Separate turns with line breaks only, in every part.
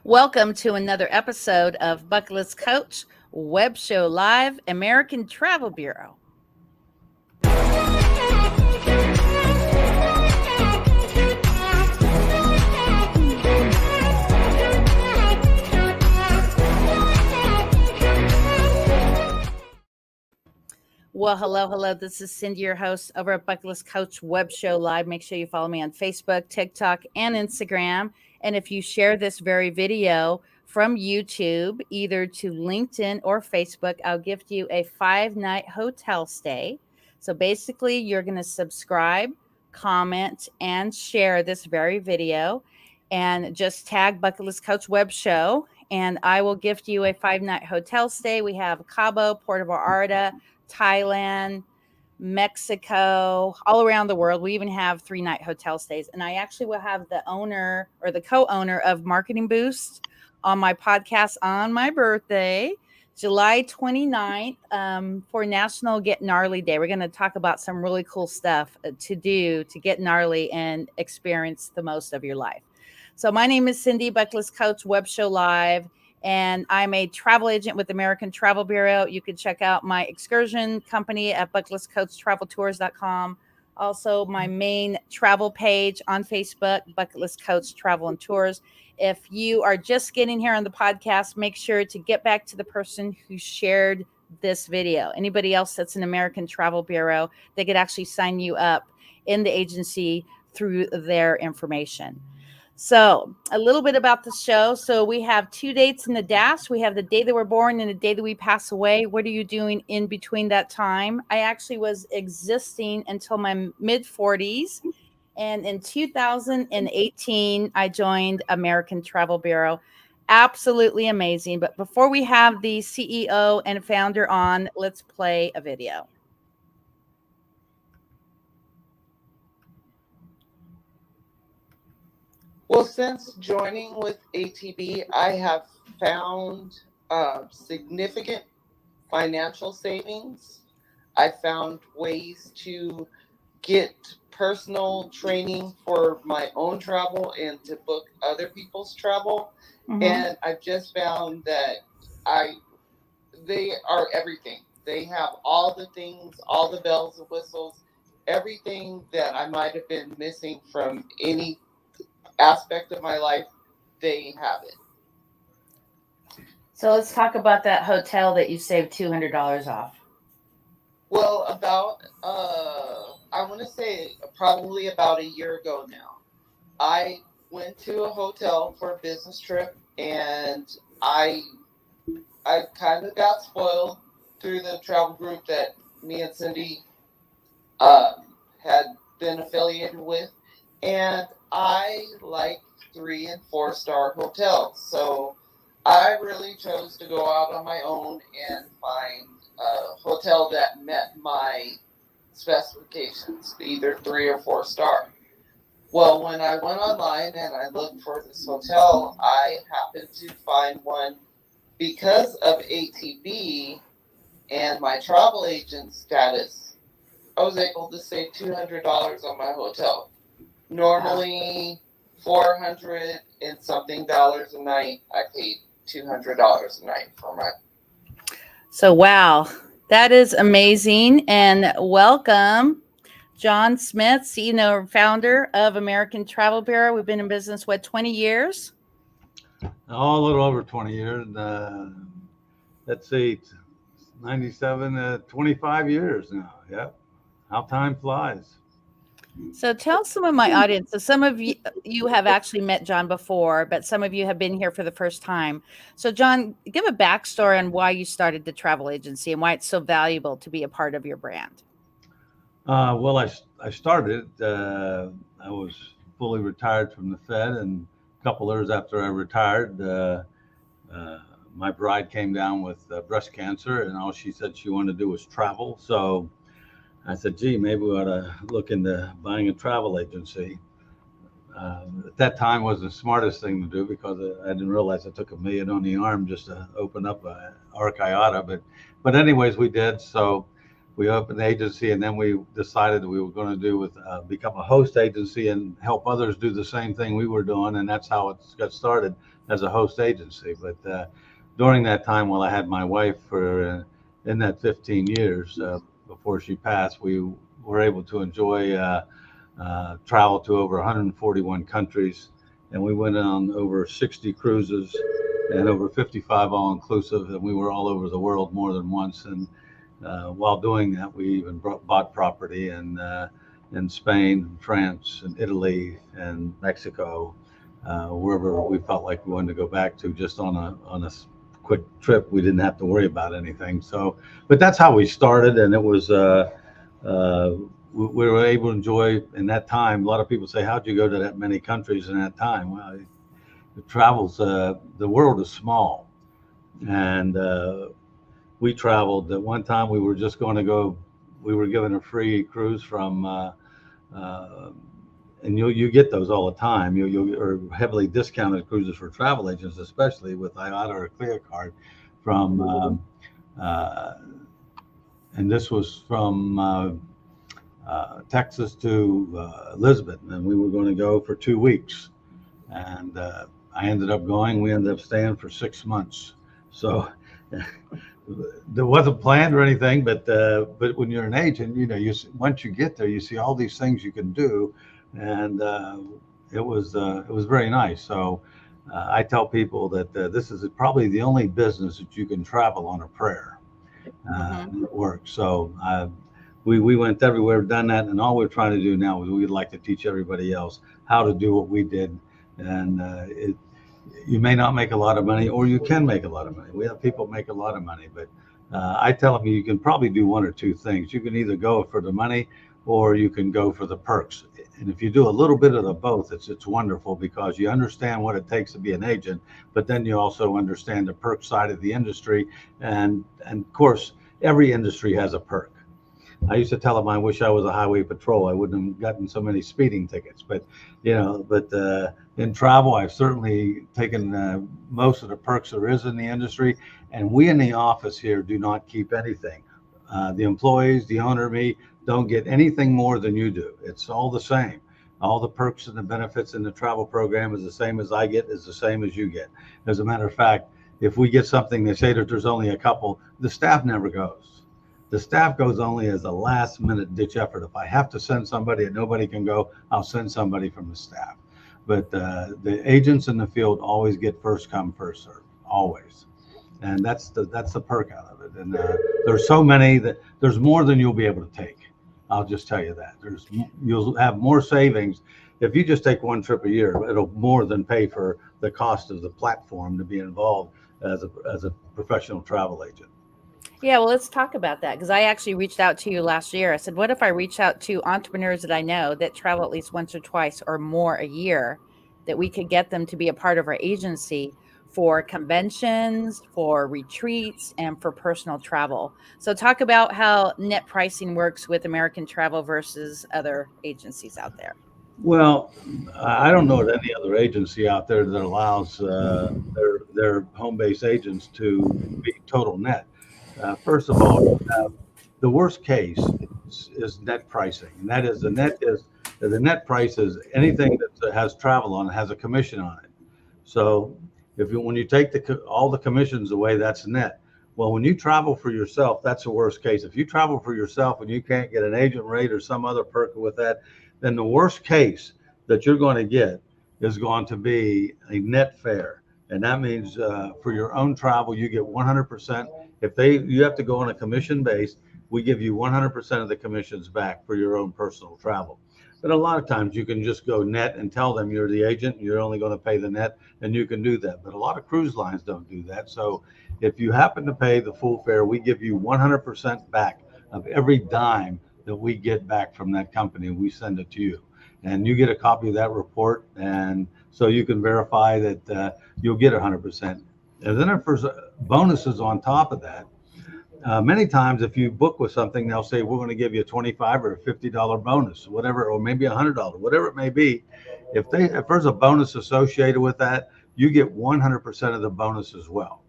Welcome to another episode of Bucket List Coach Web Show Live, American Travel Bureau. Well, hello. This is Cindy, your host over at Bucket List Coach Web Show Live. Make sure you follow me on Facebook, TikTok, and Instagram. And if you share this very video from YouTube, either to LinkedIn or Facebook, I'll gift you a 5-night hotel stay. So basically, you're going to subscribe, comment, and share this very video, and just tag Bucket List Coach Web Show. And I will gift you a 5-night hotel stay. We have Cabo, Puerto Vallarta, Thailand, Mexico, all around the world. We even have 3-night hotel stays. And I actually will have the owner or the co-owner of Marketing Boost on my podcast on my birthday, July 29th, for National Get Gnarly Day. We're going to talk about some really cool stuff to do to get gnarly and experience the most of your life. So my name is Cindy, Bucket List Coach Web Show Live. And I'm a travel agent with American Travel Bureau. You can check out my excursion company at bucketlistcoachtraveltours.com. Also, my main travel page on Facebook, Bucket List Coach Travel and Tours. If you are just getting here on the podcast, make sure to get back to the person who shared this video. Anybody else that's an American Travel Bureau, they could actually sign you up in the agency through their information. So a little bit about the show. So we have 2 dates in the dash. We have the day that we're born and the day that we pass away. What are you doing in between that time? I actually was existing until my mid 40s. And in 2018, I joined American Travel Bureau. Absolutely amazing. But before we have the CEO and founder on, let's play a video.
Well, since joining with ATB, I have found significant financial savings. I found ways to get personal training for my own travel and to book other people's travel. Mm-hmm. And I've just found that they are everything. They have all the things, all the bells and whistles, everything that I might have been missing from any aspect of my life, they have it.
So let's talk about that hotel that you saved $200 off.
Well, about I want to say probably about a year ago now, I went to a hotel for a business trip, and I kind of got spoiled through the travel group that me and Cindy had been affiliated with, and I like 3 and 4 star hotels. So I really chose to go out on my own and find a hotel that met my specifications, either 3 or 4 star. Well, when I went online and I looked for this hotel, I happened to find one because of ATB and my travel agent status. I was able to save $200 on my hotel. Normally $400 and something dollars a night. I paid $200 a night for my.
So wow, that is amazing. And welcome, John Smith, CEO and founder of American Travel Bureau. We've been in business, 20 years?
Oh, a little over 20 years. Let's see, 97, 25 years now. Yep. How time flies.
So tell some of my audience, so some of you have actually met John before, but some of you have been here for the first time. So John, give a backstory on why you started the travel agency and why it's so valuable to be a part of your brand.
Well, I started, I was fully retired from the Fed, and a couple years after I retired, my bride came down with breast cancer, and all she said she wanted to do was travel. So I said, gee, maybe we ought to look into buying a travel agency. At that time was the smartest thing to do because I didn't realize it took $1 million on the arm just to open up a Arc IATA. But anyways, we did. So we opened the agency, and then we decided that we were going to become a host agency and help others do the same thing we were doing, and that's how it got started as a host agency. But during that time, while I had my wife for in that 15 years before she passed, we were able to enjoy travel to over 141 countries, and we went on over 60 cruises and over 55 all-inclusive, and we were all over the world more than once. And while doing that, we even bought property in Spain, France, and Italy, and Mexico, wherever we felt like we wanted to go back to, just on a quick trip. We didn't have to worry about anything. So, but that's how we started, and it was we were able to enjoy in that time. A lot of people say, "How'd you go to that many countries in that time?" Well, it travels. The world is small, and we traveled. At one time, we were just going to go. We were given a free cruise from, and you get those all the time. You or heavily discounted cruises for travel agents, especially with IATA or Clear Card, from, and this was from Texas to Lisbon, and we were going to go for 2 weeks, and I ended up going. We ended up staying for 6 months. So there wasn't planned or anything, but when you're an agent, once you get there, you see all these things you can do, and it was very nice. So I tell people that this is probably the only business that you can travel on a prayer. It works. So we went everywhere, done that, and all we're trying to do now is we'd like to teach everybody else how to do what we did. And you may not make a lot of money, or you can make a lot of money. We have people make a lot of money, but I tell them you can probably do one or two things. You can either go for the money, or you can go for the perks. And if you do a little bit of the both, it's wonderful, because you understand what it takes to be an agent, but then you also understand the perk side of the industry. And of course, every industry has a perk. I used to tell them I wish I was a highway patrol. I wouldn't have gotten so many speeding tickets. But in travel, I've certainly taken most of the perks there is in the industry. And we in the office here do not keep anything. The employees, the owner, me, don't get anything more than you do. It's all the same. All the perks and the benefits in the travel program is the same as I get, is the same as you get. As a matter of fact, if we get something, they say that there's only a couple, the staff never goes. The staff goes only as a last minute ditch effort. If I have to send somebody and nobody can go, I'll send somebody from the staff. But the agents in the field always get first come, first serve, always. And that's the perk out of it. And there's so many that there's more than you'll be able to take. I'll just tell you that. You'll have more savings if you just take one trip a year. It'll more than pay for the cost of the platform to be involved as a professional travel agent.
Yeah, well, let's talk about that, because I actually reached out to you last year. I said, what if I reach out to entrepreneurs that I know that travel at least once or twice or more a year, that we could get them to be a part of our agency for conventions, for retreats, and for personal travel. So talk about how net pricing works with American Travel versus other agencies out there.
Well, I don't know of any other agency out there that allows their home-based agents to be total net. First of all, the worst case is net pricing, and that is the net price is anything that has travel on it has a commission on it. So when you take all the commissions away, that's net. Well, when you travel for yourself, that's the worst case. If you travel for yourself and you can't get an agent rate or some other perk with that, then the worst case that you're going to get is going to be a net fare. And that means for your own travel, you get 100%. If you have to go on a commission base, we give you 100% of the commissions back for your own personal travel. But a lot of times you can just go net and tell them you're the agent, you're only going to pay the net, and you can do that. But a lot of cruise lines don't do that. So if you happen to pay the full fare, we give you 100% back of every dime that we get back from that company. We send it to you, and you get a copy of that report, and so you can verify that you'll get 100%. And then if there's bonuses on top of that, many times if you book with something, they'll say, we're going to give you a $25 or a $50 bonus, whatever, or maybe $100, whatever it may be. If there's a bonus associated with that, you get 100% of the bonus as well.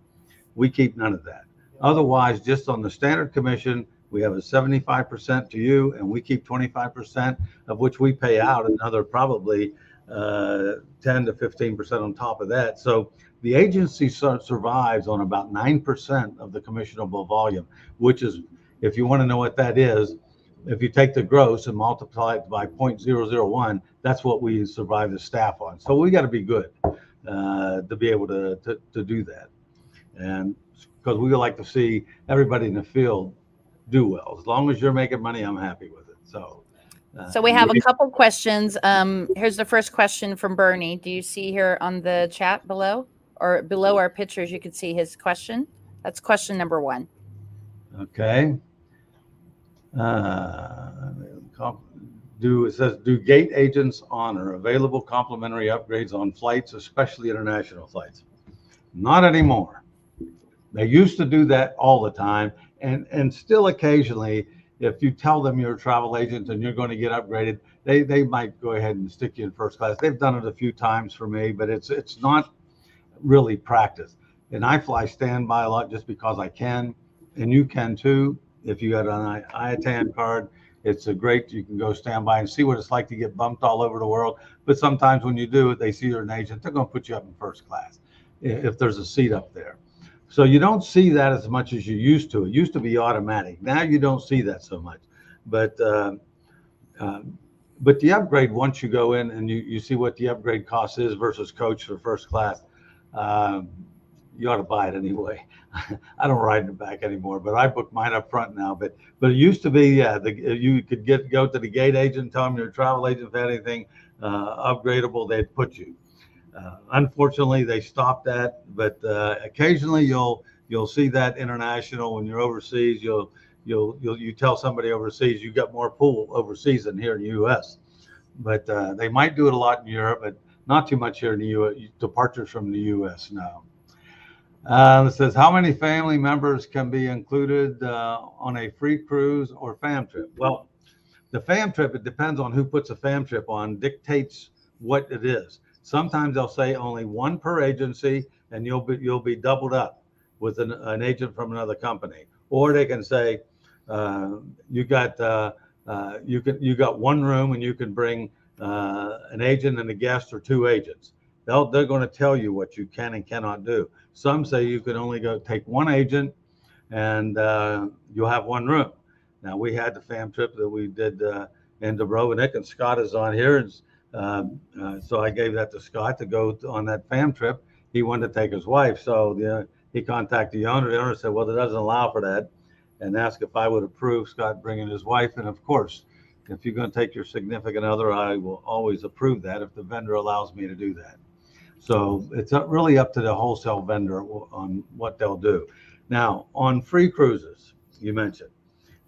We keep none of that. Otherwise, just on the standard commission We have a 75% to you, and we keep 25%, of which we pay out another probably 10 to 15% on top of that. So the agency survives on about 9% of the commissionable volume, which is, if you want to know what that is, if you take the gross and multiply it by 0.001, that's what we survive the staff on. So we got to be good to be able to do that. And because we like to see everybody in the field do well. As long as you're making money, I'm happy with it. So
we have a couple questions. Here's the first question from Bernie. Do you see here on the chat below, or below our pictures, you can see his question? That's question number 1.
Okay. It says, do gate agents honor available complimentary upgrades on flights, especially international flights? Not anymore. They used to do that all the time, and still occasionally, if you tell them you're a travel agent and you're going to get upgraded, they might go ahead and stick you in first class. They've done it a few times for me, but it's not really practice. And I fly standby a lot just because I can, and you can too. If you got an IATAN card, it's a great, you can go standby and see what it's like to get bumped all over the world. But sometimes when you do it, they see you're an agent, they're going to put you up in first class if there's a seat up there. So you don't see that as much as you used to. It used to be automatic. Now you don't see that so much. But the upgrade, once you go in and you see what the upgrade cost is versus coach for first class, you ought to buy it anyway. I don't ride in the back anymore, but I book mine up front now. But it used to be, you could go to the gate agent, tell them you're a travel agent, if anything upgradable, they'd put you. Unfortunately, they stopped that, but occasionally you'll see that international when you're overseas. You tell somebody overseas you got more pull overseas than here in the U.S. But they might do it a lot in Europe, but not too much here in the U.S. Departures from the U.S. No. It says, how many family members can be included on a free cruise or fam trip? Well, the fam trip, it depends on who puts a fam trip on, dictates what it is. Sometimes they'll say only one per agency, and you'll be doubled up with an agent from another company. Or they can say you got one room and you can bring an agent and a guest, or 2 agents. They're going to tell you what you can and cannot do. Some say you can only go take 1 agent and you'll have 1 room. Now, we had the fam trip that we did in Dubrovnik, and Scott is on here. And so I gave that to Scott to go on that fam trip. He wanted to take his wife. So he contacted the owner. The owner said, well, it doesn't allow for that, and asked if I would approve Scott bringing his wife. And of course, if you're going to take your significant other, I will always approve that if the vendor allows me to do that. So it's really up to the wholesale vendor on what they'll do. Now, on free cruises, you mentioned,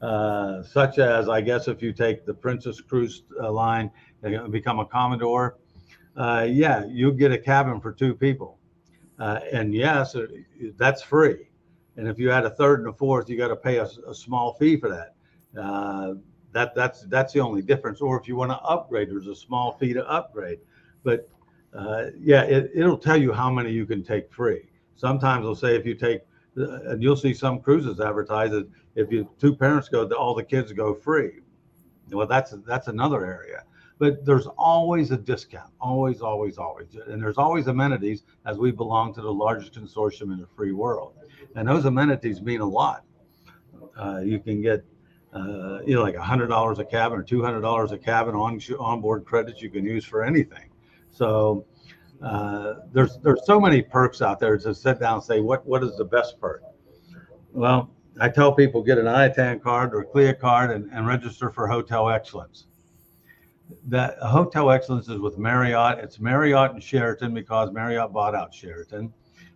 such as, I guess, if you take the Princess Cruise line and become a Commodore, you get a cabin for 2 people. And yes, that's free. And if you add a 3rd and a 4th, you got to pay a small fee for that. That's the only difference. Or if you want to upgrade, there's a small fee to upgrade. But it'll tell you how many you can take free. Sometimes they'll say if you take, and you'll see some cruises advertise that if 2 parents go, all the kids go free. Well, that's another area. But there's always a discount, always. And there's always amenities, as we belong to the largest consortium in the free world. And those amenities mean a lot. You can get, like $100 a cabin or $200 a cabin onboard credits you can use for anything. So there's so many perks out there to sit down and say, what is the best perk? Well, I tell people get an IATAN card or a CLIA card and register for Hotel Excellence. That Hotel Excellence is with Marriott. It's Marriott and Sheraton because Marriott bought out Sheraton.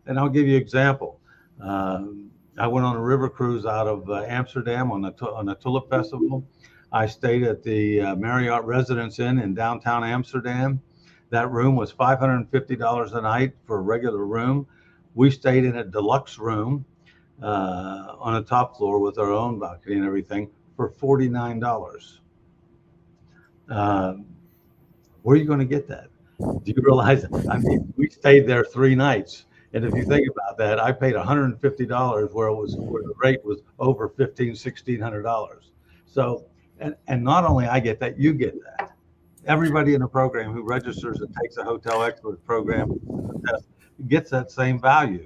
And I'll give you an example. I went on a river cruise out of Amsterdam on the Tulip Festival. I stayed at the Marriott Residence Inn in downtown Amsterdam. That room was $550 a night for a regular room. We stayed in a deluxe room on the top floor with our own balcony and everything for $49. Where are you going to get that? Do you realize? I mean, we stayed there 3 nights, And if you think about that, I paid $150 where the rate was over $1,600. So, and not only I get that, you get that. Everybody in the program who registers and takes a Hotel Expert program test gets that same value.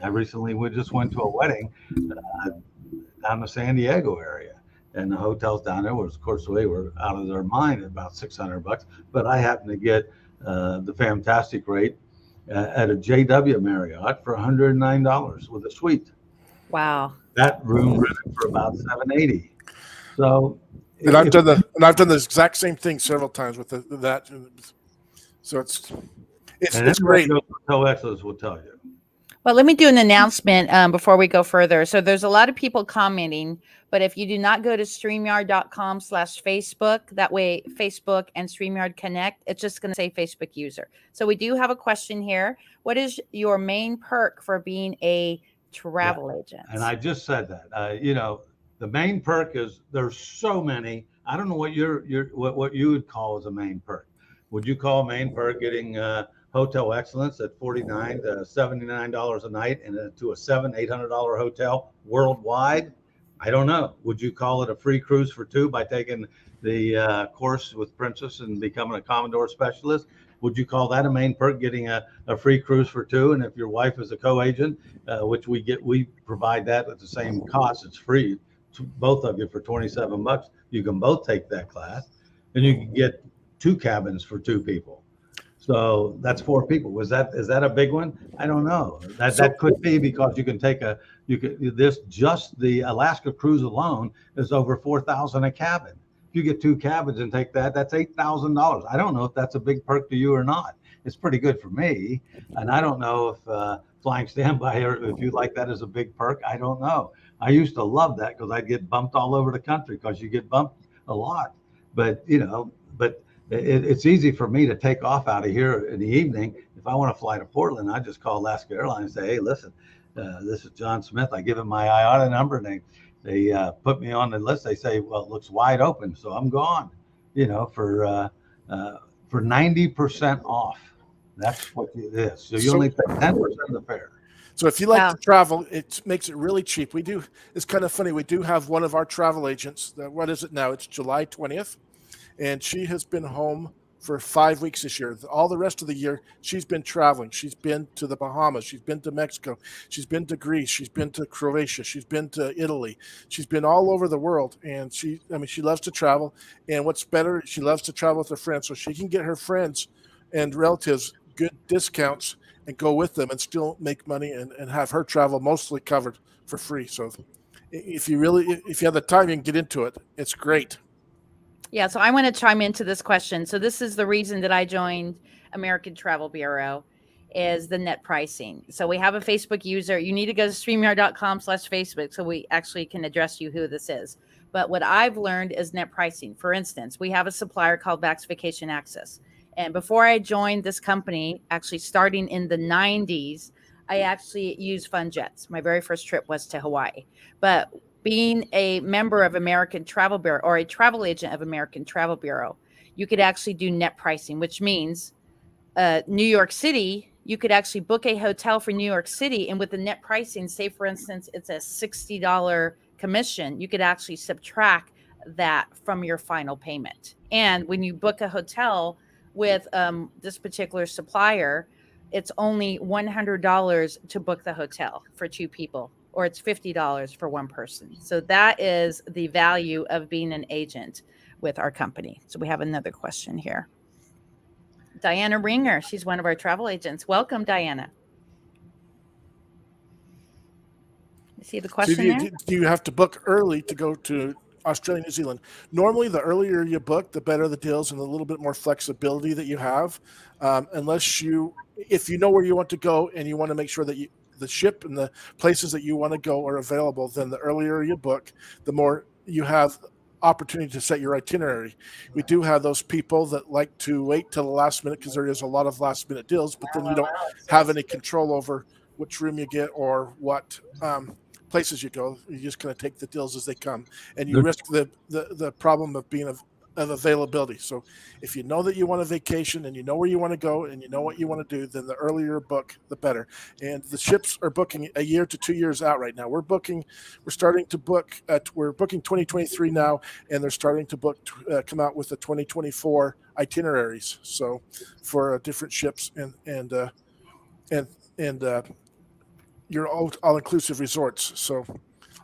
I recently we just went to a wedding down the San Diego area, and the hotels down there was, of course, they were out of their mind at about $600. But I happened to get the fantastic rate at a JW Marriott for $109 with a suite.
Wow.
That room rented for about $780. So,
and I've done the exact same thing several times with that. So it's great.
Hotel Excellence will tell you.
Well, let me do an announcement before we go further. So there's a lot of people commenting, but if you do not go to StreamYard.com/Facebook, that way Facebook and StreamYard connect, it's just going to say Facebook user. So we do have a question here. What is your main perk for being a travel agent?
And I just said that. The main perk is there's so many. I don't know what what you would call as a main perk. Would you call main perk getting Hotel Excellence at $49 to $79 a night and to a $800 hotel worldwide? I don't know. Would you call it a free cruise for two by taking the course with Princess and becoming a Commodore specialist? Would you call that a main perk, getting a free cruise for two? And if your wife is a co-agent, which we provide that at the same cost, it's free to both of you for $27. You can both take that class, and you can get 2 cabins for 2 people. So that's 4 people. Is that a big one? I don't know. That could be, because you can take just the Alaska cruise alone is over $4,000 a cabin. If you get 2 cabins and take that, that's $8,000. I don't know if that's a big perk to you or not. It's pretty good for me, and I don't know if flying standby, or if you like that as a big perk. I don't know. I used to love that because I'd get bumped all over the country, because you get bumped a lot. But it's easy for me to take off out of here in the evening. If I want to fly to Portland, I just call Alaska Airlines and say, hey, listen, this is John Smith. I give them my IATA number, and they put me on the list. They say, well, it looks wide open, so I'm gone, for 90% off. That's what it is. So you only pay 10% of the fare.
So if you like to travel, it makes it really cheap. It's kind of funny. We do have one of our travel agents. What is it now? It's July 20th. And she has been home for 5 weeks this year. All the rest of the year, she's been traveling. She's been to the Bahamas. She's been to Mexico. She's been to Greece. She's been to Croatia. She's been to Italy. She's been all over the world. And she loves to travel. And what's better, she loves to travel with her friends. So she can get her friends and relatives good discounts and go with them and still make money and have her travel mostly covered for free. So if you have the time, you can get into it. It's great.
Yeah, so I want to chime into this question. So this is the reason that I joined American Travel Bureau, is the net pricing. So we have a Facebook user. You need to go to StreamYard.com/Facebook so we actually can address you who this is. But what I've learned is net pricing. For instance, we have a supplier called Vax Vacation Access. And before I joined this company, actually starting in the 90s, I actually used Fun Jets. My very first trip was to Hawaii. But being a member of American Travel Bureau, or a travel agent of American Travel Bureau, you could actually do net pricing, which means New York City, you could actually book a hotel for New York City. And with the net pricing, say, for instance, it's a $60 commission, you could actually subtract that from your final payment. And when you book a hotel with this particular supplier, it's only $100 to book the hotel for 2 people, or it's $50 for 1 person. So that is the value of being an agent with our company. So we have another question here. Diana Ringer, she's one of our travel agents. Welcome, Diana. You see the question there?
Do you have to book early to go to Australia, New Zealand? Normally, the earlier you book, the better the deals and a little bit more flexibility that you have. If you know where you want to go and you want to make sure that the ship and the places that you want to go are available, then the earlier you book, the more you have opportunity to set your itinerary. We do have those people that like to wait till the last minute because there is a lot of last minute deals, but then you don't have any control over which room you get or what places you go. You're just going to take the deals as they come, and you risk the problem of being of availability. So if you know that you want a vacation and you know where you want to go and you know what you want to do, then the earlier you book, the better. And the ships are booking a year to 2 years out right now. We're starting to book. We're booking 2023 now, and they're starting to book, come out with the 2024 itineraries. So for different ships and your all-inclusive resorts. So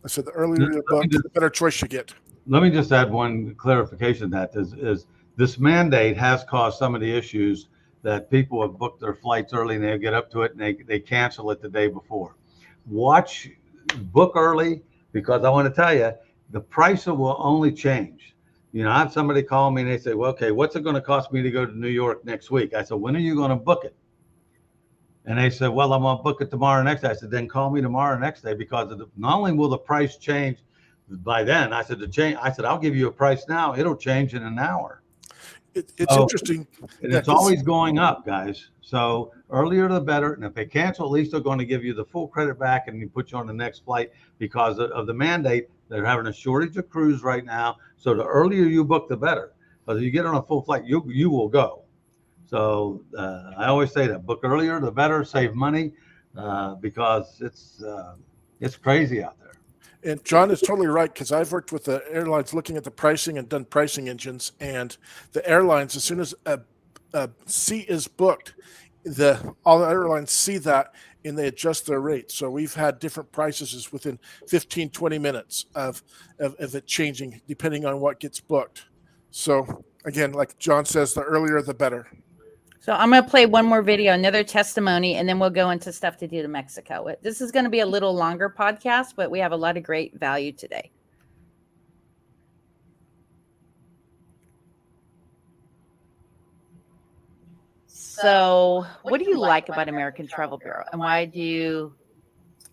I said the earlier you book, the better choice you get.
Let me just add one clarification. That is this mandate has caused some of the issues that people have booked their flights early and they get up to it and they cancel it the day before. Book early, because I want to tell you, the price will only change. You know, I have somebody call me and they say, well, okay, what's it going to cost me to go to New York next week? I said, when are you going to book it? And they said, well, I'm going to book it tomorrow next day. I said, then call me tomorrow next day, because not only will the price change by then, I said, I'll give you a price now. It'll change in an hour.
It's interesting.
And it's always going up, guys. So earlier the better. And if they cancel, at least they're going to give you the full credit back and you put you on the next flight, because of the mandate. They're having a shortage of crews right now. So the earlier you book, the better. Because if you get on a full flight, you will go. So I always say that book earlier, the better, save money, because it's crazy out there.
And John is totally right, because I've worked with the airlines looking at the pricing and done pricing engines, and the airlines, as soon as a seat is booked, all the airlines see that and they adjust their rates. So we've had different prices within 15, 20 minutes of it changing depending on what gets booked. So again, like John says, the earlier the better.
So I'm going to play one more video, another testimony, and then we'll go into stuff to do to Mexico. This is going to be a little longer podcast, but we have a lot of great value today. So what do you like about American Travel Bureau, and why do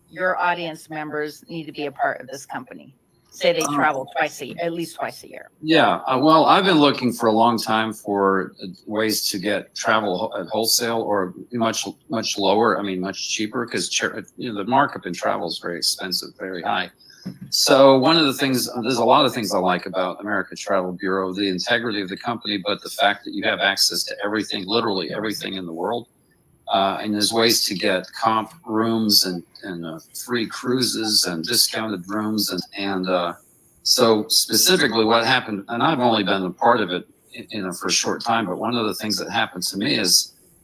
your audience members need to be a part of this company? Say they travel at least twice a year.
Yeah, well, I've been looking for a long time for ways to get travel at wholesale or much lower. I mean, much cheaper, because the markup in travel is very expensive, very high. So there's a lot of things I like about American Travel Bureau: the integrity of the company, but the fact that you have access to everything, literally everything in the world. And there's ways to get comp rooms and free cruises and discounted rooms. And so specifically what happened, and I've only been a part of it for a short time, but one of the things that happened to me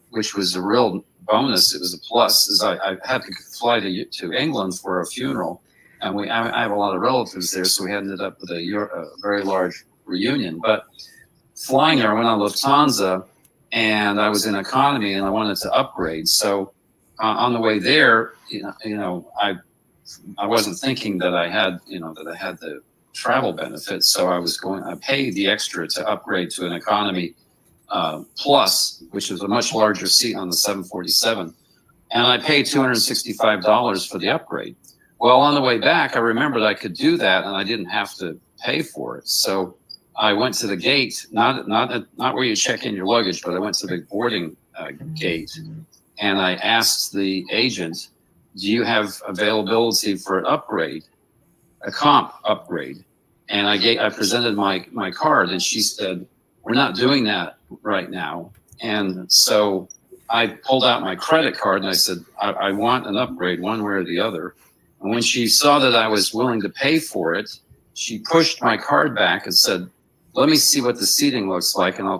which was a real bonus, it was a plus, is I had to fly to England for a funeral. And I have a lot of relatives there, so we ended up with a very large reunion. But flying there, I went on Lufthansa, and I was in economy, and I wanted to upgrade. So on the way there, I wasn't thinking that I had the travel benefits. So I paid the extra to upgrade to an economy plus, which is a much larger seat on the 747, and I paid $265 for the upgrade. Well, on the way back, I remembered I could do that, and I didn't have to pay for it. So I went to the gate, not where you check in your luggage, but I went to the boarding gate, and I asked the agent, "Do you have availability for an upgrade, a comp upgrade?" And I presented my card, and she said, "We're not doing that right now." And so I pulled out my credit card, and I said, I want an upgrade one way or the other. And when she saw that I was willing to pay for it, she pushed my card back and said, "Let me see what the seating looks like, and I'll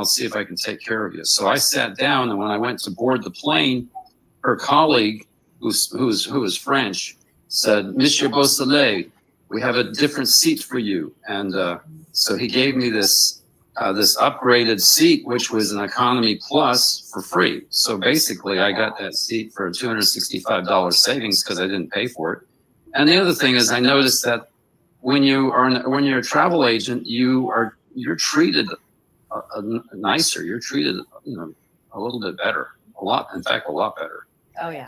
see if I can take care of you." So I sat down, and when I went to board the plane, her colleague, who was French, said, "Monsieur Beausoleil, we have a different seat for you." And so he gave me this upgraded seat, which was an economy plus, for free. So basically, I got that seat for $265 savings because I didn't pay for it. And the other thing is, I noticed that when you're a travel agent, you're treated nicer. You're treated a little bit better, a lot better.
Oh yeah.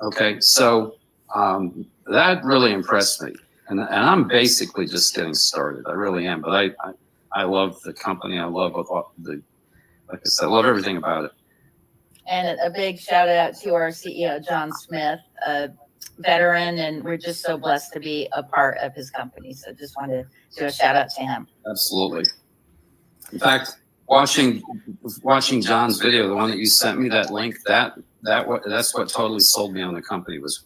Okay, so that really impressed me, and I'm basically just getting started. I really am, but I love the company. I love like I said, I love everything about it.
And a big shout out to our CEO, John Smith, a veteran, and we're just so blessed to be a part of his company. So just wanted to do a shout out to him.
Absolutely. In fact, watching John's video, the one that you sent me, that link, that's what totally sold me on the company was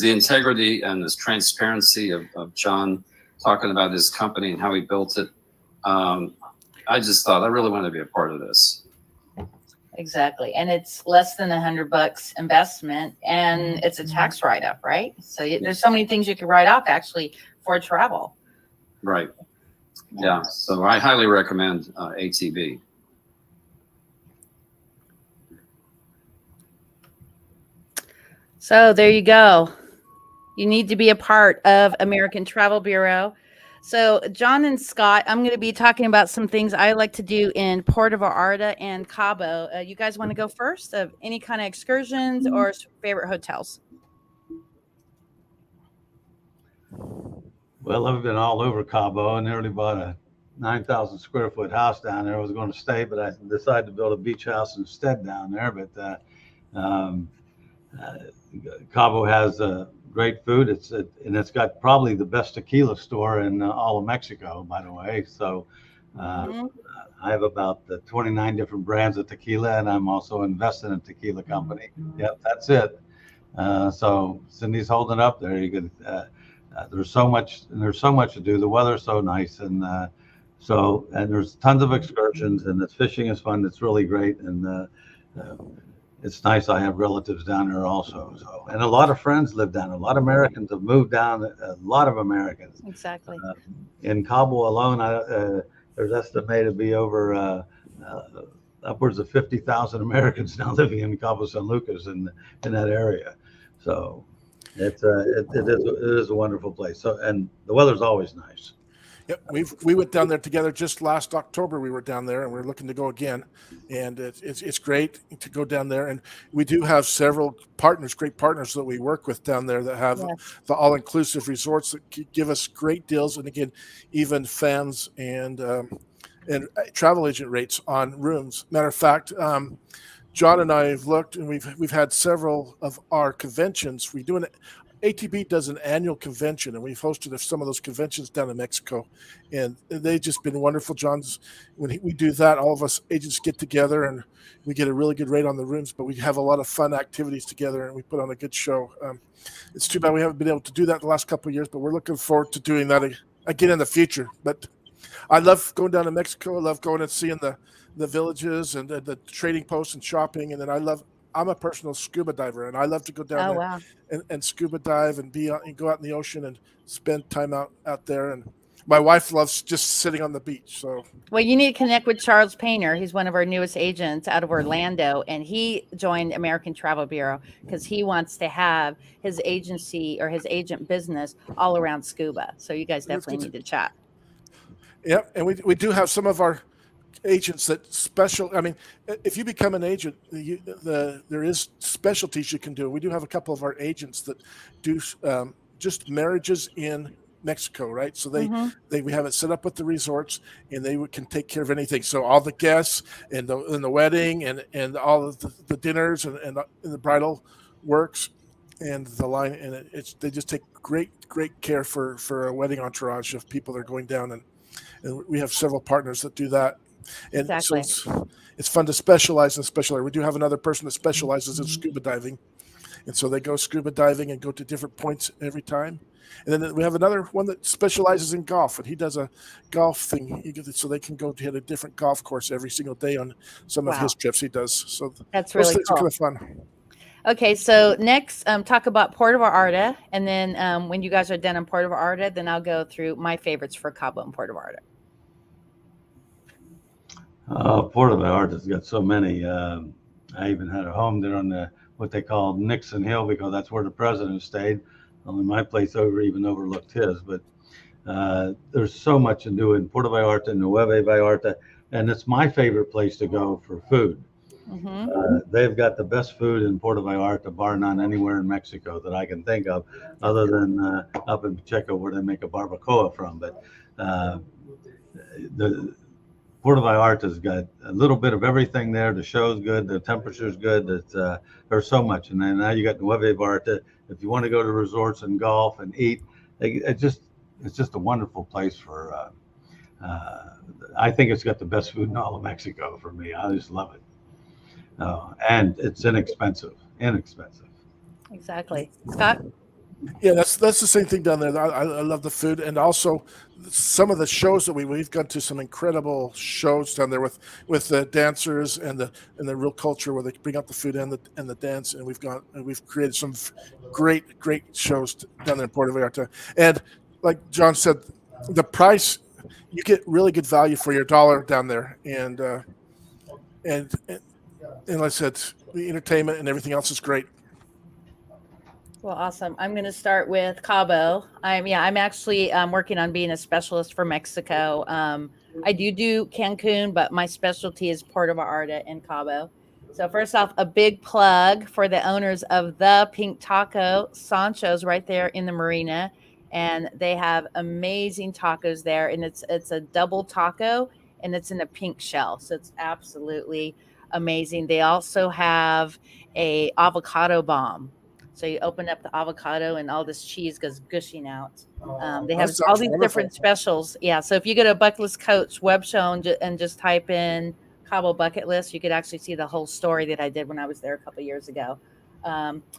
the integrity and this transparency of John talking about his company and how he built it. I just thought I really wanted to be a part of this.
Exactly. And it's less than $100 investment, and it's a tax write-off, right? So there's so many things you can write off actually for travel.
Right. Yeah. So I highly recommend ATB.
So there you go. You need to be a part of American Travel Bureau. So John and Scott, I'm going to be talking about some things I like to do in Puerto Vallarta and Cabo. You guys want to go first of any kind of excursions or favorite hotels?
Well, I've been all over Cabo and nearly bought a 9,000 square foot house down there. I was going to stay, but I decided to build a beach house instead down there. But Cabo has great food. And it's got probably the best tequila store in all of Mexico, by the way. So I have about 29 different brands of tequila, and I'm also invested in a tequila company. Yep, that's it. So Cindy's holding up there. You could. There's so much to do. The weather's so nice, and there's tons of excursions, and the fishing is fun. It's really great, and it's nice. I have relatives down there also, and a lot of friends live down there. A lot of Americans have moved down. A lot of Americans.
Exactly.
In Cabo alone, there's estimated to be over upwards of 50,000 Americans now living in Cabo San Lucas in that area. So. It is a wonderful place. So, and the weather's always nice.
Yep, we went down there together just last October. We were down there, and we're looking to go again. And it's great to go down there. And we do have several great partners that we work with down there that have the all-inclusive resorts that give us great deals. And again, even fans and travel agent rates on rooms. Matter of fact. John and I have looked, and we've had several of our conventions. ATB does an annual convention, and we've hosted some of those conventions down in Mexico, and they've just been wonderful. When we do that, all of us agents get together, and we get a really good rate on the rooms, but we have a lot of fun activities together, and we put on a good show. It's too bad we haven't been able to do that the last couple of years, but we're looking forward to doing that again in the future. But I love going down to Mexico. I love going and seeing the villages and the trading posts and shopping. And then I'm a personal scuba diver, and I love to go down there and scuba dive and go out in the ocean and spend time out there. And my wife loves just sitting on the beach. So,
well, you need to connect with Charles Painter. He's one of our newest agents out of Orlando, and he joined American Travel Bureau because he wants to have his agency or his agent business all around scuba. So you guys definitely need to chat.
Yep. And we do have some of our agents that if you become an agent, there is specialties you can do. We do have a couple of our agents that do just marriages in Mexico, right? So we have it set up with the resorts, and they can take care of anything. So all the guests and the wedding and all of the dinners and the bridal works and the line, and they just take great care for a wedding entourage of people that are going down, and we have several partners that do that. And
exactly.
So it's fun to specialize in special area. We do have another person that specializes in scuba diving. And so they go scuba diving and go to different points every time. And then we have another one that specializes in golf, and he does a golf thing. So they can go to hit a different golf course every single day on some of his trips he does. So
that's really cool.
Kind of fun.
Okay, so next, talk about Puerto Vallarta. And then when you guys are done in Puerto Vallarta, then I'll go through my favorites for Cabo and Puerto Vallarta.
Puerto Vallarta's got so many. I even had a home there on what they call Nixon Hill, because that's where the president stayed. Only my place even overlooked his. But there's so much to do in Puerto Vallarta, Nueva Vallarta, and it's my favorite place to go for food. They've got the best food in Puerto Vallarta, bar none, anywhere in Mexico that I can think of, other than up in Pacheco where they make a barbacoa from. But the Puerto Vallarta's got a little bit of everything there. The show's good. The temperature's good. There's so much. And then now you got Nueva Vallarta. If you want to go to resorts and golf and eat, it's just a wonderful place for I think it's got the best food in all of Mexico for me. I just love it. And it's inexpensive.
Exactly. Scott?
Yeah, that's the same thing down there. I love the food, and also some of the shows that we've gone to some incredible shows down there with the dancers and the real culture where they bring out the food and the dance, and we've created some great shows down there in Puerto Vallarta. And like John said, the price, you get really good value for your dollar down there, and like I said, the entertainment and everything else is great.
Well, awesome. I'm going to start with Cabo. I'm actually working on being a specialist for Mexico. I do Cancun, but my specialty is Puerto Vallarta and Cabo. So first off, a big plug for the owners of the Pink Taco, Sancho's, right there in the marina, and they have amazing tacos there. And it's a double taco, and it's in a pink shell, so it's absolutely amazing. They also have a avocado bomb. So you open up the avocado and all this cheese goes gushing out. They have all these different specials. Yeah. So if you go to Bucket List Coach web show and just type in Cabo Bucket List, you could actually see the whole story that I did when I was there a couple of years ago.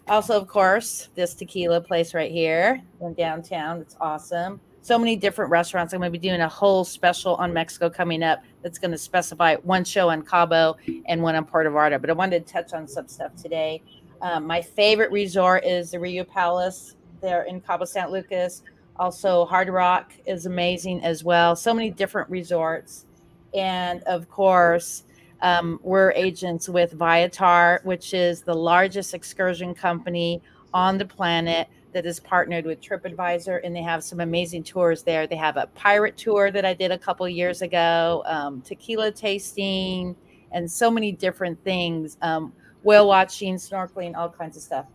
Also, of course, this tequila place right here in downtown. It's awesome. So many different restaurants. I'm going to be doing a whole special on Mexico coming up that's going to specify one show on Cabo and one on Puerto Vallarta. But I wanted to touch on some stuff today. My favorite resort is the Rio Palace there in Cabo San Lucas. Also, Hard Rock is amazing as well. So many different resorts. And of course, we're agents with Viatar, which is the largest excursion company on the planet that is partnered with TripAdvisor. And they have some amazing tours there. They have a pirate tour that I did a couple of years ago, tequila tasting, and so many different things. Whale watching, snorkeling, all kinds of stuff.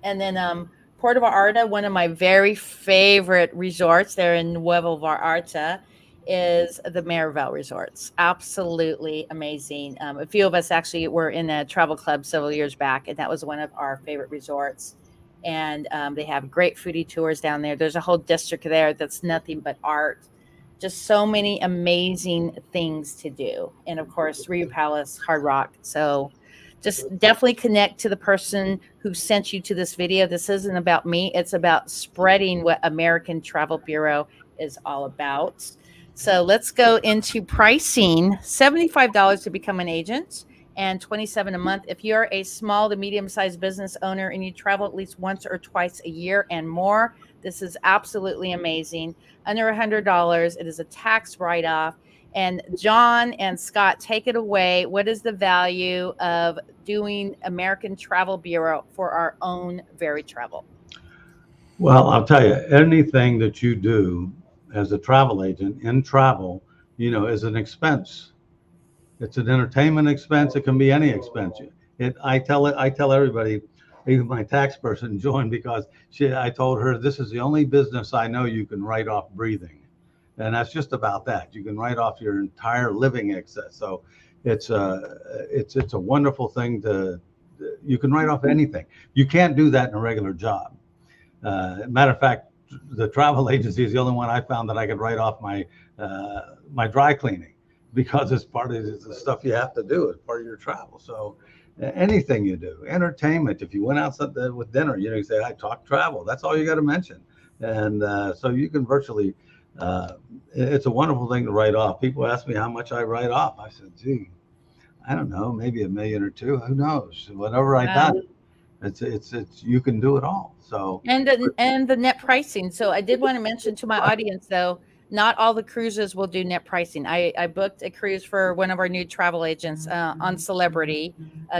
And then Puerto Vallarta, one of my very favorite resorts there in Nuevo Vallarta, is the Marivel Resorts. Absolutely amazing. A few of us actually were in a travel club several years back, and that was one of our favorite resorts. And they have great foodie tours down there. There's a whole district there that's nothing but art. Just so many amazing things to do. And of course, Rio Palace, Hard Rock. So just definitely connect to the person who sent you to this video. This isn't about me. It's about spreading what American Travel Bureau is all about. So let's go into pricing. $75 to become an agent and $27 a month. If you're a small to medium-sized business owner and you travel at least once or twice a year and more, this is absolutely amazing. Under $100, it is a tax write-off. And John and Scott, take it away. What is the value of doing American Travel Bureau for our own very travel?
Well, I'll tell you, anything that you do as a travel agent in travel, is an expense. It's an entertainment expense. It can be any expense. I tell everybody, even my tax person joined, because I told her this is the only business I know you can write off breathing. And that's just about that. You can write off your entire living excess. So it's a wonderful thing you can write off anything. You can't do that in a regular job. Matter of fact, the travel agency is the only one I found that I could write off my dry cleaning, because it's part of the stuff you have to do as part of your travel. So anything you do, entertainment, if you went out with dinner, you say, I talk travel. That's all you got to mention. And so you can virtually, it's a wonderful thing to write off. People ask me how much I write off. I said, gee, I don't know, maybe $1 million or $2 million. Who knows? Whatever I got, it's you can do it all. So
and the net pricing. So I did want to mention to my audience, though, not all the cruises will do net pricing. I booked a cruise for one of our new travel agents on Celebrity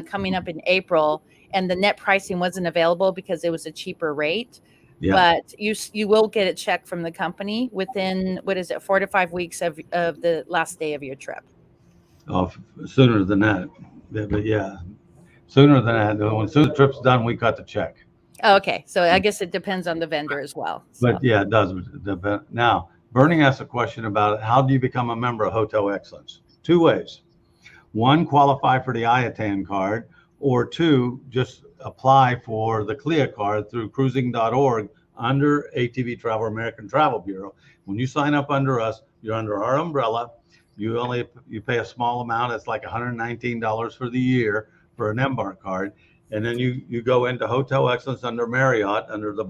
coming up in April, and the net pricing wasn't available because it was a cheaper rate. Yeah. But you will get a check from the company within, 4 to 5 weeks of the last day of your trip.
Oh, sooner than that. But yeah, sooner than that. When the trip's done, we cut the check.
Oh, okay. So I guess it depends on the vendor as well. So.
But yeah, it does. Now, Bernie asked a question about how do you become a member of Hotel Excellence? 2 ways. 1, qualify for the IATAN card, or 2, just apply for the CLIA card through cruising.org under ATB Travel, American Travel Bureau. When you sign up under us, you're under our umbrella. You pay a small amount. It's like $119 for the year for an Embark card. And then you go into Hotel Excellence under Marriott, under the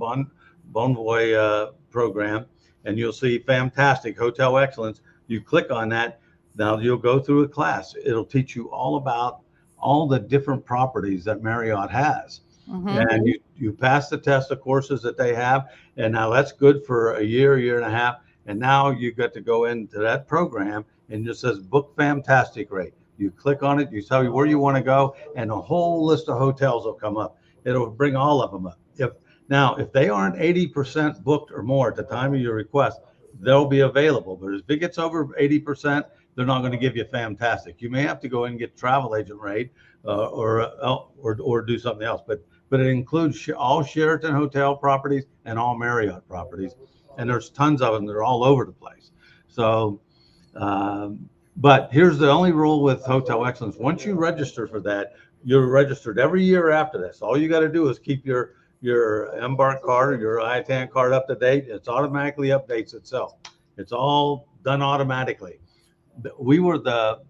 Bonvoy program, and you'll see fantastic Hotel Excellence. You click on that. Now you'll go through a class. It'll teach you all about all the different properties that Marriott has. And you pass the test of courses that they have. And now that's good for a year and a half. And now you get to go into that program and it just says book fantastic rate. You click on it, you tell you where you want to go, and a whole list of hotels will come up. It'll bring all of them up. If they aren't 80% booked or more at the time of your request, they'll be available. But if it gets over 80%, they're not going to give you fantastic. You may have to go in and get travel agent rate or do something else. But it includes all Sheraton hotel properties and all Marriott properties. And there's tons of them. They're all over the place. So, but here's the only rule with Hotel Excellence. Once you register for that, you're registered every year after this. All you got to do is keep your Embark card or your ITAN card up to date. It automatically updates itself. It's all done automatically. We were the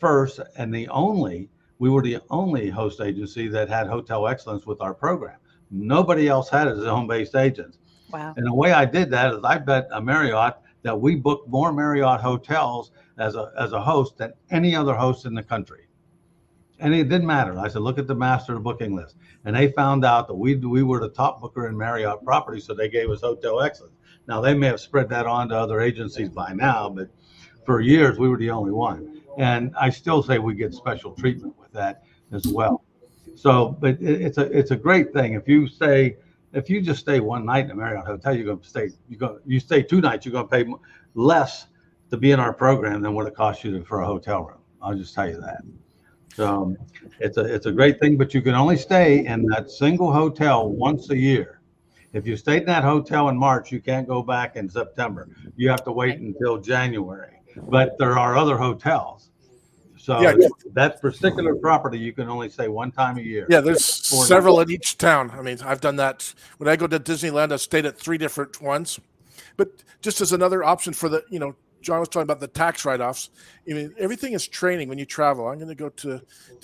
first and the only host agency that had Hotel Excellence with our program. Nobody else had it as home-based agents.
Wow.
And the way I did that is I bet a Marriott that we booked more Marriott hotels as a host than any other host in the country. And it didn't matter. I said, look at the master booking list. And they found out that we were the top booker in Marriott property, so they gave us Hotel Excellence. Now, they may have spread that on to other agencies by now, but for years, we were the only one. And I still say we get special treatment with that as well. So, but it's a great thing. If you just stay one night in a Marriott hotel, you stay 2 nights, you're going to pay less to be in our program than what it costs you for a hotel room. I'll just tell you that. So it's a great thing, but you can only stay in that single hotel once a year. If you stayed in that hotel in March, you can't go back in September. You have to wait until January. But there are other hotels. So that particular property, you can only stay one time a year.
Yeah, there's several in each town. I mean, I've done that. When I go to Disneyland, I've stayed at 3 different ones. But just as another option for John was talking about the tax write-offs. I mean, everything is training when you travel. I'm going to go to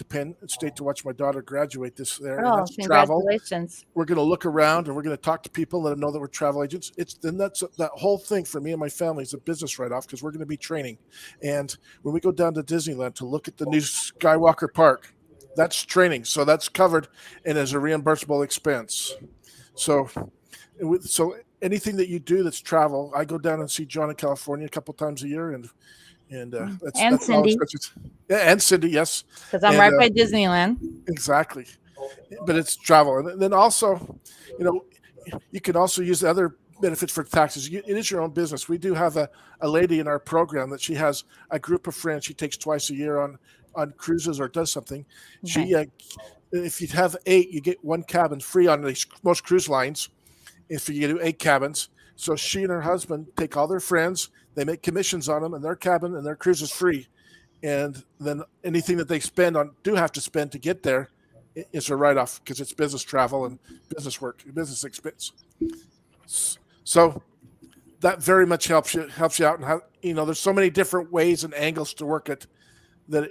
Penn State to watch my daughter graduate there.
Oh, congratulations.
We're going to look around and we're going to talk to people, let them know that we're travel agents. That whole thing for me and my family is a business write-off because we're going to be training. And when we go down to Disneyland to look at the new Skywalker Park, that's training. So that's covered and is a reimbursable expense. So anything that you do that's travel, I go down and see John in California a couple times a year, and that's
Cindy.
And Cindy, yes,
because I'm right by Disneyland.
Exactly, but it's travel, and then also, you can also use the other benefits for taxes. It is your own business. We do have a lady in our program that she has a group of friends she takes twice a year on cruises or does something. Okay. If you have 8, you get 1 cabin free on most cruise lines. If you do 8 cabins. So she and her husband take all their friends, they make commissions on them, and their cabin and their cruise is free. And then anything that they have to spend to get there is a write-off because it's business travel and business work, business expense. So that very much helps you out. And how, there's so many different ways and angles to work it that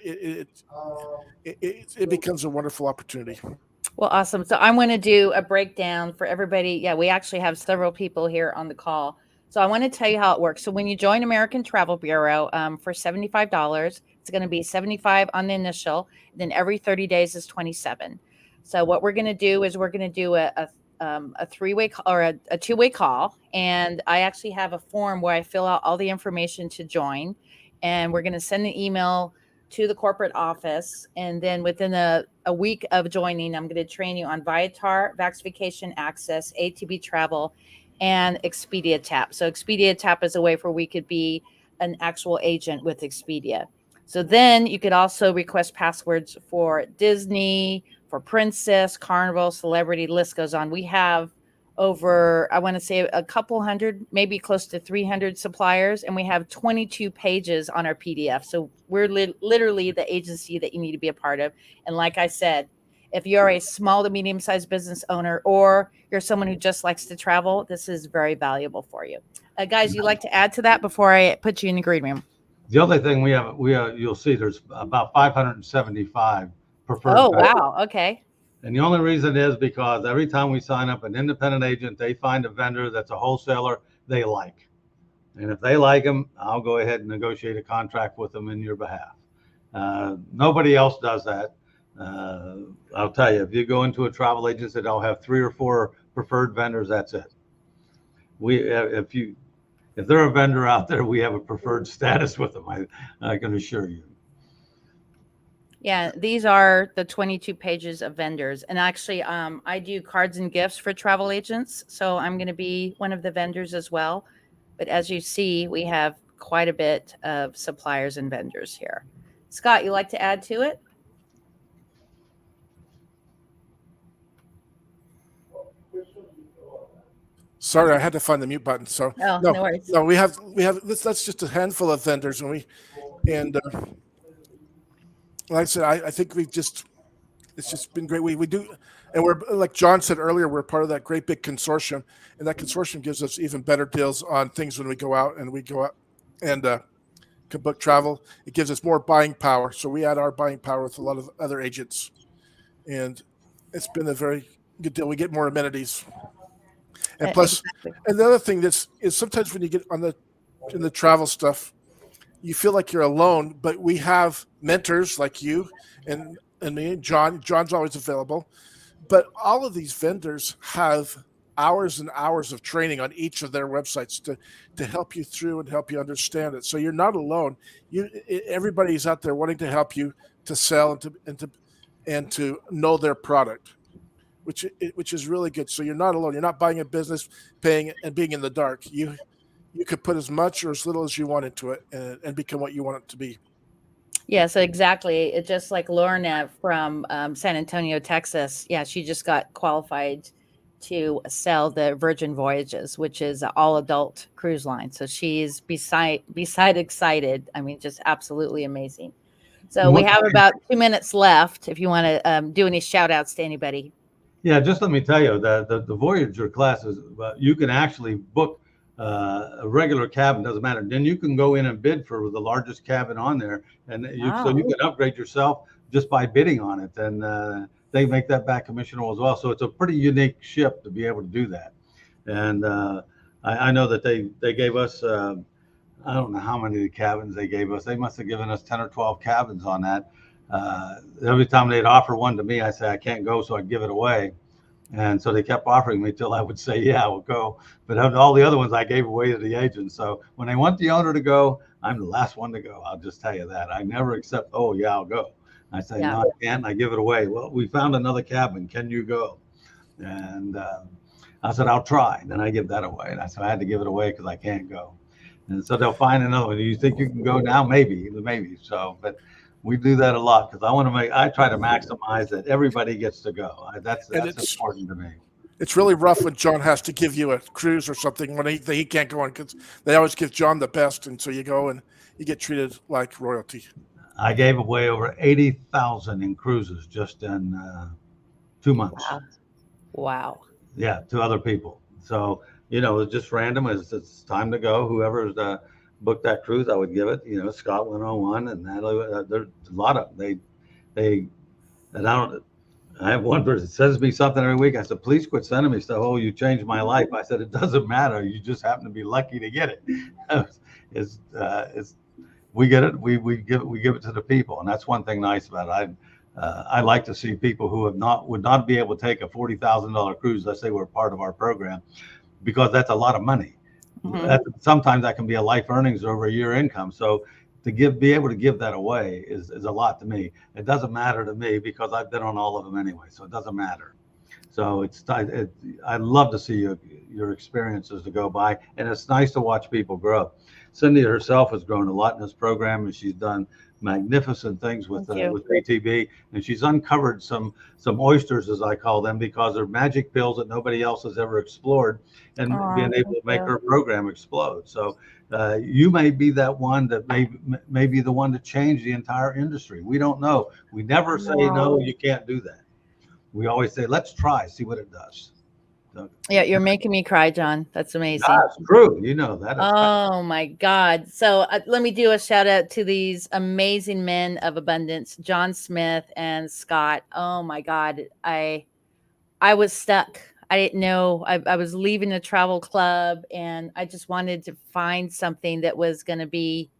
it becomes a wonderful opportunity.
Well, awesome. So I'm going to do a breakdown for everybody. Yeah, we actually have several people here on the call. So I want to tell you how it works. So when you join American Travel Bureau for $75, it's going to be $75 on the initial. And then every 30 days is $27. So what we're going to do is we're going to do a 3-way or a 2-way call. And I actually have a form where I fill out all the information to join. And we're going to send an email to the corporate office. And then within a week of joining, I'm going to train you on Viator, Vax Vacation Access, ATB Travel, and Expedia Tap. So Expedia Tap is a way for we could be an actual agent with Expedia. So then you could also request passwords for Disney, for Princess, Carnival, Celebrity, list goes on. We have over, I want to say a couple hundred, maybe close to 300 suppliers, and we have 22 pages on our PDF. So we're literally the agency that you need to be a part of. And like I said, If you're a small to medium-sized business owner, or you're someone who just likes to travel, this is very valuable for you. Guys, you like to add to that before I put you in the green room?
The other thing we have, you'll see there's about 575 preferred
Oh,
vendors.
wow. Okay.
And the only reason is because every time we sign up an independent agent, they find a vendor that's a wholesaler they like. And if they like them, I'll go ahead and negotiate a contract with them in your behalf. Nobody else does that. I'll tell you, if you go into a travel agency, they'll have 3 or 4 preferred vendors. That's it. If they're a vendor out there, we have a preferred status with them. I can assure you.
Yeah, these are the 22 pages of vendors. And actually, I do cards and gifts for travel agents. So I'm going to be one of the vendors as well. But as you see, we have quite a bit of suppliers and vendors here. Scott, you like to add to it?
Sorry, I had to find the mute button. So
Oh, no worries.
no, we have that's just a handful of vendors, and like I said, I think it's just been great. We do, and we're, like John said earlier, we're part of that great big consortium, and that consortium gives us even better deals on things when we go out and can book travel. It gives us more buying power, so we add our buying power with a lot of other agents, and it's been a very good deal. We get more amenities, and plus,
Exactly.
and the other thing is sometimes when you get in the travel stuff, you feel like you're alone, but we have mentors like you and me and John. John's always available, but all of these vendors have hours and hours of training on each of their websites to help you through and help you understand it. So you're not alone. Everybody's out there wanting to help you to sell and to know their product, which is really good. So you're not alone. You're not buying a business, paying and being in the dark. You could put as much or as little as you want into it and become what you want it to be.
Yeah, so exactly. It's just like Lorna from San Antonio, Texas. Yeah, she just got qualified to sell the Virgin Voyages, which is an all-adult cruise line. So she's beside excited. I mean, just absolutely amazing. So we have about 2 minutes left if you want to do any shout outs to anybody.
Yeah, just let me tell you that the Voyager classes, you can actually book a regular cabin, doesn't matter. Then you can go in and bid for the largest cabin on there, and so you can upgrade yourself just by bidding on it, and they make that back commissionable as well. So it's a pretty unique ship to be able to do that. And I know that they gave us, I don't know how many cabins they gave us. They must have given us 10 or 12 cabins on that. Every time they'd offer one to me, I say I can't go, so I'd give it away. And so they kept offering me till I would say, yeah, we'll go. But all the other ones I gave away to the agents. So when they want the owner to go, I'm the last one to go. I'll just tell you that. I never accept, oh, yeah, I'll go. I say, no, I can't. I give it away. Well, we found another cabin. Can you go? And I said, I'll try. Then I give that away. And I said, I had to give it away because I can't go. And so they'll find another one. You think you can go now? Maybe. So, but we do that a lot because I try to maximize that everybody gets to go. That's important to me.
It's really rough when John has to give you a cruise or something when he can't go on, because they always give John the best, and so you go and you get treated like royalty.
I gave away over 80,000 in cruises just in 2 months.
Wow.
Yeah, to other people. So it's just random. It's time to go. Whoever's booked that cruise, I would give it. Scott went on one, and Natalie. There's a lot of them. I have one person that sends me something every week. I said, please quit sending me stuff. Oh, you changed my life. I said, it doesn't matter. You just happen to be lucky to get it. We get it. We give it to the people, and that's one thing nice about it. I like to see people who would not be able to take a $40,000 cruise. Let's say we're part of our program, because that's a lot of money. Mm-hmm. Sometimes that can be a life earnings over a year income. So to be able to give that away is a lot to me. It doesn't matter to me because I've been on all of them anyway, so it doesn't matter. So I'd love to see your experiences to go by, and it's nice to watch people grow. Cindy herself has grown a lot in this program, and she's done magnificent things with ATB, and she's uncovered some oysters, as I call them, because they're magic pills that nobody else has ever explored, and being able to make her program explode. So you may be that one that may be the one to change the entire industry. We don't know. We never say no, you can't do that. we always say, let's try, see what it does. So,
Yeah, you're making me cry, John. That's amazing.
that's true. You know that.
Oh my God. So let me do a shout out to these amazing men of abundance, John Smith and Scott. Oh my God. I was stuck. I didn't know. I was leaving the travel club and I just wanted to find something that was going to be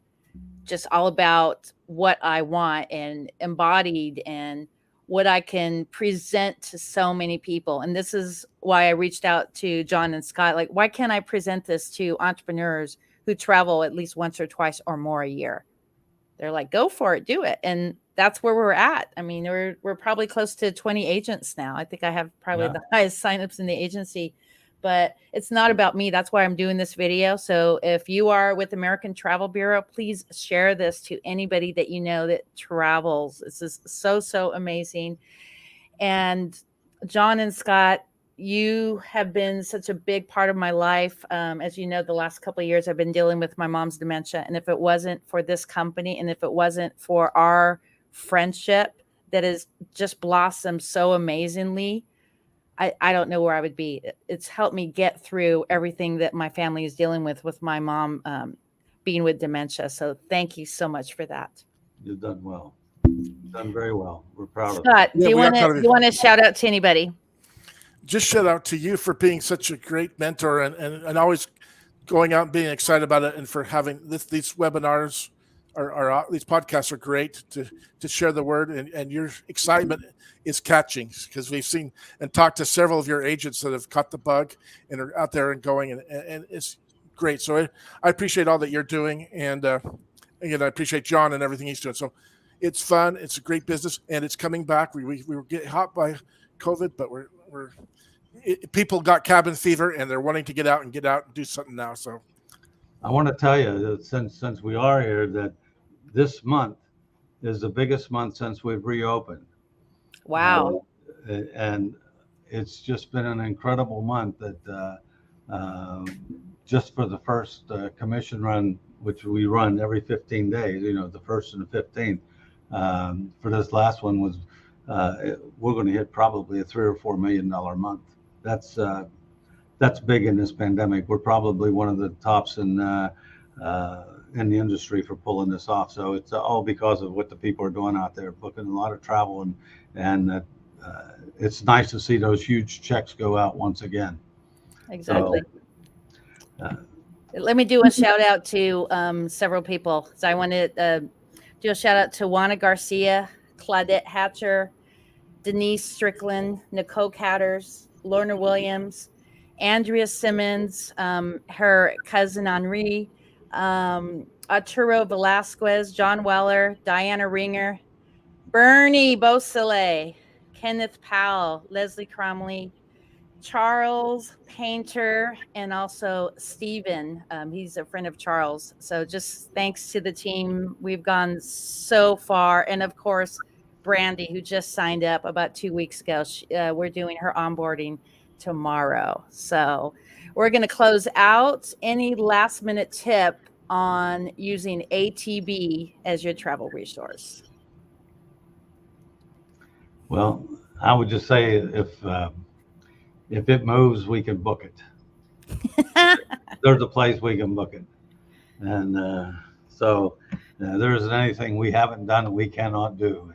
just all about what I want and embodied and what I can present to so many people. And this is why I reached out to John and Scott. Like, why can't I present this to entrepreneurs who travel at least once or twice or more a year? They're like, go for it, do it. And that's where we're at. I mean, we're probably close to 20 agents now. I think I have probably the highest signups in the agency, but it's not about me. That's why I'm doing this video. So if you are with American Travel Bureau, please share this to anybody that you know that travels. This is so amazing. And John and Scott, you have been such a big part of my life. As you know, the last couple of years I've been dealing with my mom's dementia. And if it wasn't for this company and if it wasn't for our friendship that has just blossomed so amazingly, I don't know where I would be. It's helped me get through everything that my family is dealing with my mom being with dementia. So thank you so much for that.
You've done well. You've done very well. We're proud of
Scott,
you.
do you want to shout out to anybody?
Just shout out to you for being such a great mentor and always going out and being excited about it, and for having these webinars or these podcasts are great to share the word, and your excitement is catching, because we've seen and talked to several of your agents that have caught the bug and are out there and going, and it's great. So I appreciate all that you're doing, and again, I appreciate John and everything he's doing. So it's fun, it's a great business, and it's coming back. We were getting hot by COVID, but people got cabin fever and they're wanting to get out and do something now. So
I want to tell you that since we are here, that this month is the biggest month since we've reopened.
Wow.
And it's just been an incredible month that just for the first commission run, which we run every 15 days, the first and the 15th, for this last one was, we're going to hit probably a $3 or $4 million month. That's big in this pandemic. We're probably one of the tops in the industry for pulling this off. So it's all because of what the people are doing out there, booking a lot of travel, and it's nice to see those huge checks go out once again.
Exactly. So, let me do a shout out to several people. So I want to do a shout out to Juana Garcia, Claudette Hatcher, Denise Strickland, Nicole Catters, Lorna Williams, Andrea Simmons, her cousin Henri, Arturo Velasquez, John Weller, Diana Ringer, Bernie Beausoleil, Kenneth Powell, Leslie Cromley, Charles Painter, and also Stephen. He's a friend of Charles. So just thanks to the team. We've gone so far. And of course, Brandy, who just signed up about 2 weeks ago. We're doing her onboarding tomorrow. So we're going to close out. Any last minute tip on using ATB as your travel resource?
Well, I would just say if it moves, we can book it. There's a place we can book it. And so there isn't anything we haven't done that we cannot do.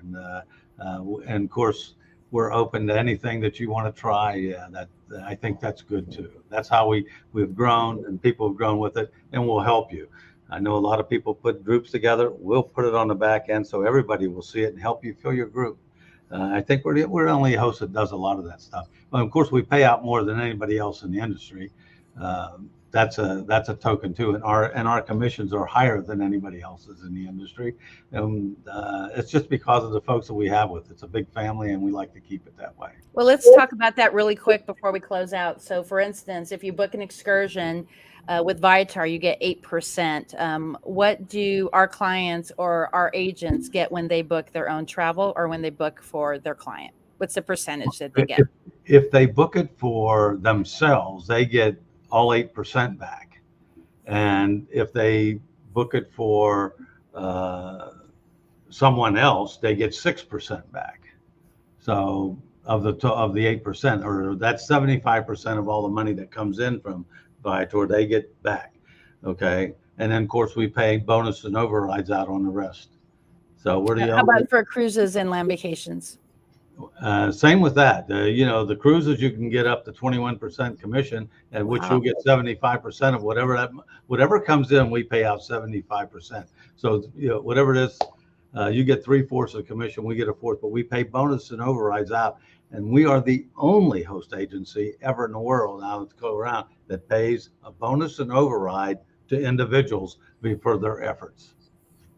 And of course, we're open to anything that you want to try. Yeah, I think that's good too. That's how we've grown, and people have grown with it, and we'll help you. I know a lot of people put groups together. We'll put it on the back end so everybody will see it and help you fill your group. I think we're the only host that does a lot of that stuff. But of course, we pay out more than anybody else in the industry. That's a token too, and our commissions are higher than anybody else's in the industry. And it's just because of the folks that we have with. It's a big family, and we like to keep it that way.
Well, let's talk about that really quick before we close out. So, for instance, if you book an excursion with Viator, you get 8%. What do our clients or our agents get when they book their own travel or when they book for their client? What's the percentage that they get?
If they book it for themselves, they get all 8% back. And if they book it for someone else, they get 6% back. So of the 8%, or that's 75% of all the money that comes in from Viator, they get back. Okay. And then of course we pay bonus and overrides out on the rest. So where do
How
y'all
about for cruises and land vacations?
same with that. The cruises, you can get up to 21% commission, at which you'll get 75% of whatever comes in, we pay out 75%. So, whatever it is, you get 3/4 of the commission, we get 1/4, but we pay bonus and overrides out. And we are the only host agency ever in the world, now let's go around, that pays a bonus and override to individuals for their efforts.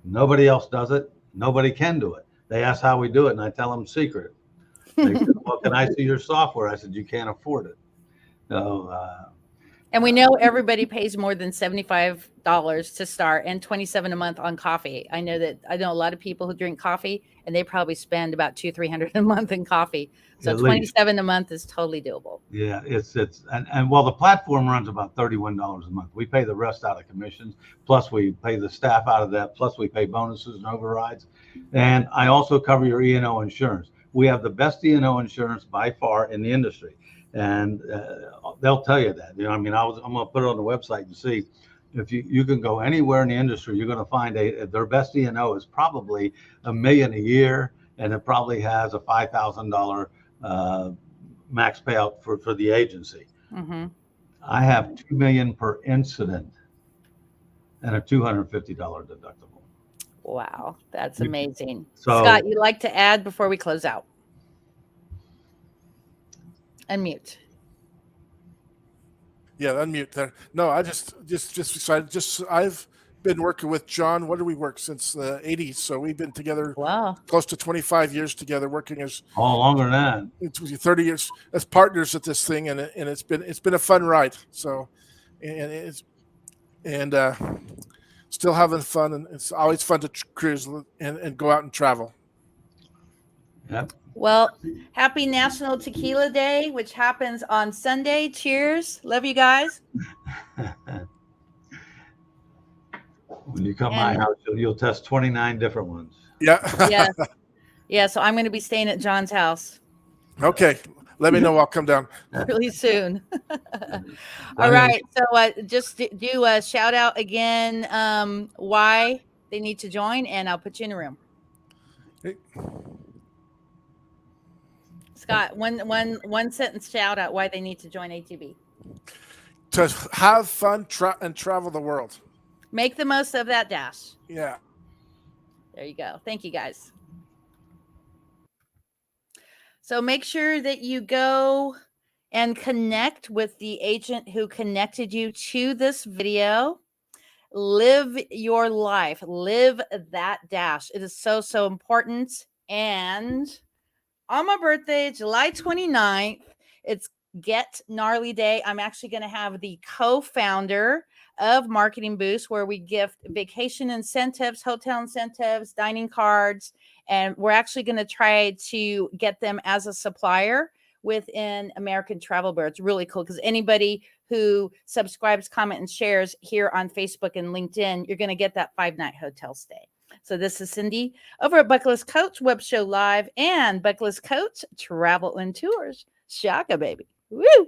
Nobody else does it. Nobody can do it. They ask how we do it, and I tell them secret. They said, well, can I see your software? I said, you can't afford it. So,
and we know everybody pays more than $75 to start and $27 a month on coffee. I know a lot of people who drink coffee, and they probably spend about $200-300 a month in coffee. So $27 a month is totally doable.
Yeah, and well, the platform runs about $31 a month. We pay the rest out of commissions, plus we pay the staff out of that, plus we pay bonuses and overrides. And I also cover your E&O insurance. We have the best E&O insurance by far in the industry, and they'll tell you that. I'm going to put it on the website and see if you can go anywhere in the industry. You're going to find their best E&O is probably $1 million a year, and it probably has a $5,000 max payout for the agency.
Mm-hmm.
I have $2 million per incident and a $250 deductible.
Wow, that's amazing.
So,
Scott, you'd like to add before we close out? Unmute.
Yeah, unmute there. No, I just excited. I've been working with John. What do we work since the 80s? So we've been together close to 25 years together, working as
longer than that.
It's 30 years as partners at this thing, and it's been a fun ride. So, and still having fun, and it's always fun to cruise and go out and travel.
Yep.
Well, happy National Tequila Day, which happens on Sunday. Cheers. Love you guys.
When you come to my house, you'll test 29 different ones.
Yeah.
Yeah. So I'm going to be staying at John's house.
Okay. Let me know. I'll come down
really soon. All right. So just do a shout out again, why they need to join, and I'll put you in a room.
Okay.
Scott, one sentence shout out why they need to join ATB.
To have fun and travel the world.
Make the most of that dash.
Yeah.
There you go. Thank you, guys. So make sure that you go and connect with the agent who connected you to this video. Live your life. Live that dash. It is so, so important. And on my birthday, July 29th, it's Get Gnarly Day. I'm actually going to have the co-founder of Marketing Boost, where we gift vacation incentives, hotel incentives, dining cards, and we're actually going to try to get them as a supplier within American Travel Bureau. It's really cool because anybody who subscribes, comment, and shares here on Facebook and LinkedIn, you're going to get that 5-night hotel stay. So this is Cindy over at Bucket List Coach Web Show Live and Bucket List Coach Travel and Tours. Shaka, baby. Woo!